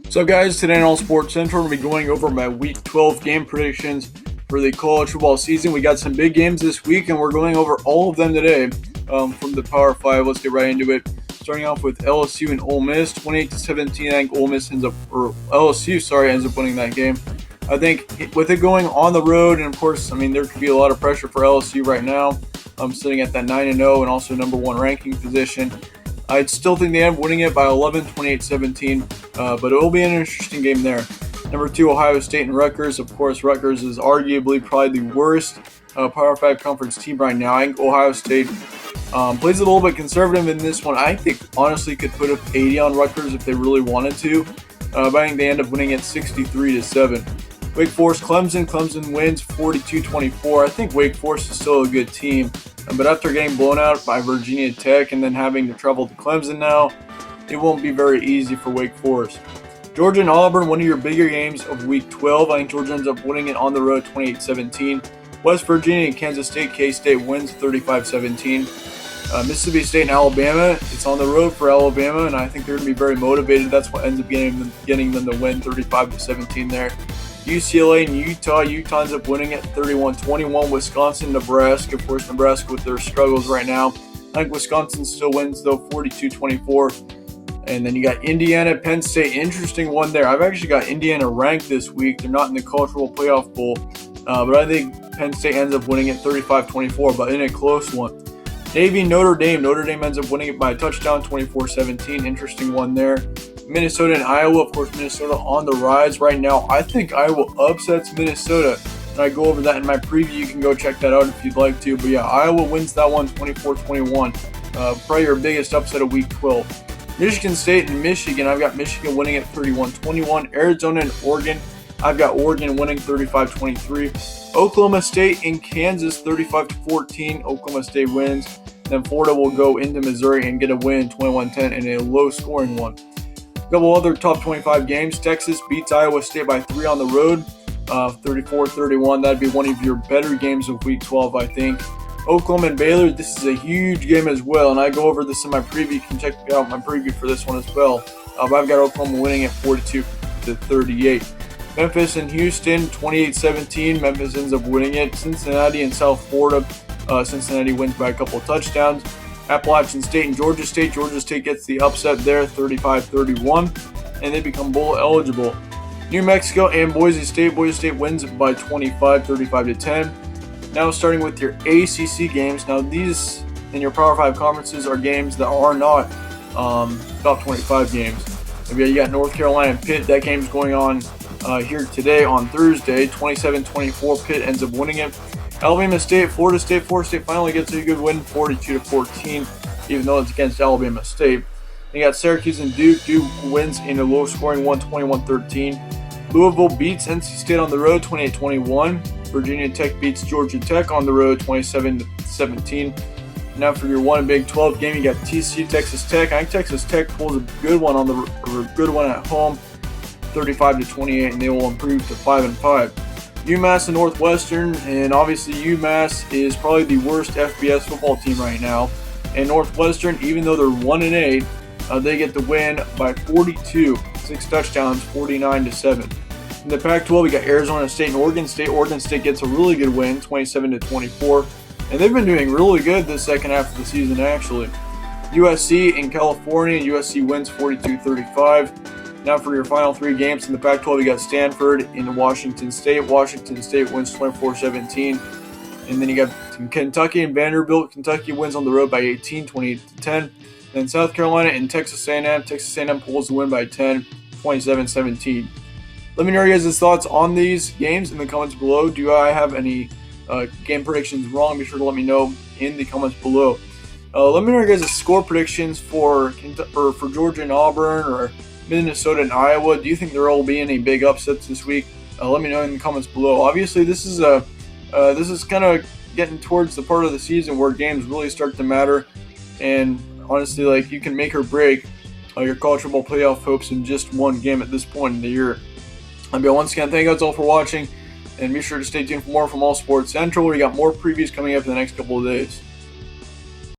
So guys, today on All Sports Central, we're going to be going over my Week 12 game predictions for the college football season. We got some big games this week, and we're going over all of them today from the Power 5. Let's get right into it. Starting off with LSU and Ole Miss, 28-17. I think LSU ends up winning that game. I think with it going on the road, and of course, there could be a lot of pressure for LSU right now. Sitting at that 9-0 and also number one ranking position. I still think they end up winning it by 11, 28-17, but it will be an interesting game there. Number 2, Ohio State and Rutgers. Of course, Rutgers is arguably probably the worst Power 5 conference team right now. I think Ohio State plays a little bit conservative in this one. I think, honestly, could put up 80 on Rutgers if they really wanted to, but I think they end up winning it 63-7. Wake Forest, Clemson. Clemson wins 42-24. I think Wake Forest is still a good team, but after getting blown out by Virginia Tech and then having to travel to Clemson now, it won't be very easy for Wake Forest. Georgia and Auburn, one of your bigger games of Week 12. I think Georgia ends up winning it on the road 28-17. West Virginia and Kansas State. K-State wins 35-17. Mississippi State and Alabama. It's on the road for Alabama, and I think they're going to be very motivated. That's what ends up getting them to win 35-17 there. UCLA and Utah. Utah ends up winning it 31-21. Wisconsin, Nebraska. Of course, Nebraska with their struggles right now. I think Wisconsin still wins, though, 42-24. And then you got Indiana, Penn State. Interesting one there. I've actually got Indiana ranked this week. They're not in the Cultural Playoff Bowl. But I think Penn State ends up winning it 35-24, but in a close one. Navy, Notre Dame. Notre Dame ends up winning it by a touchdown, 24-17. Interesting one there. Minnesota and Iowa. Of course, Minnesota on the rise right now. I think Iowa upsets Minnesota. And I go over that in my preview. You can go check that out if you'd like to. But yeah, Iowa wins that one 24-21. Probably your biggest upset of Week 12. Michigan State and Michigan. I've got Michigan winning at 31-21. Arizona and Oregon. I've got Oregon winning 35-23. Oklahoma State and Kansas 35-14. Oklahoma State wins. Then Florida will go into Missouri and get a win 21-10 in a low-scoring one. A couple other top 25 games. Texas beats Iowa State by 3 on the road, 34-31. That'd be one of your better games of Week 12, I think. Oklahoma and Baylor, this is a huge game as well, and I go over this in my preview. You can check out my preview for this one as well. But I've got Oklahoma winning at 42-38. Memphis and Houston, 28-17. Memphis ends up winning it. Cincinnati and South Florida. Cincinnati wins by a couple of touchdowns. Appalachian State and Georgia State. Georgia State gets the upset there, 35-31, and they become bowl eligible. New Mexico and Boise State. Boise State wins by 25, 35-10. Now starting with your ACC games. Now these in your Power 5 conferences are games that are not top 25 games. Maybe you got North Carolina and Pitt. That game's going on here today on Thursday. 27-24. Pitt ends up winning it. Alabama State, Florida State. Florida State finally gets a good win, 42-14, even though it's against Alabama State. You got Syracuse and Duke. Duke wins in a low-scoring one, 21-13. Louisville beats NC State on the road, 28-21. Virginia Tech beats Georgia Tech on the road, 27-17. Now for your one Big 12 game, you got TCU, Texas Tech. I think Texas Tech pulls a good one at home, 35-28, and they will improve to 5-5. UMass and Northwestern, and obviously UMass is probably the worst FBS football team right now. And Northwestern, even though they're 1-8, they get the win by 42, 6 touchdowns, 49-7. In the Pac-12, we got Arizona State and Oregon State. Oregon State gets a really good win, 27-24, and they've been doing really good this second half of the season, actually. USC in California, USC wins 42-35. Now for your final 3 games in the Pac-12, you got Stanford in Washington State. Washington State wins 24-17. And then you got Kentucky and Vanderbilt. Kentucky wins on the road by 18, 28-10. Then South Carolina and Texas A&M. Texas A&M pulls the win by 10, 27-17. Let me know your guys' thoughts on these games in the comments below. Do I have any game predictions wrong? Be sure to let me know in the comments below. Let me know your guys' score predictions for Georgia and Auburn, or Minnesota and Iowa. Do you think there will be any big upsets this week? Let me know in the comments below. Obviously, this is kind of getting towards the part of the season where games really start to matter, and honestly, like, you can make or break your college football playoff hopes in just one game at this point in the year. Once again, thank you guys all for watching, and be sure to stay tuned for more from All Sports Central. We got more previews coming up in the next couple of days.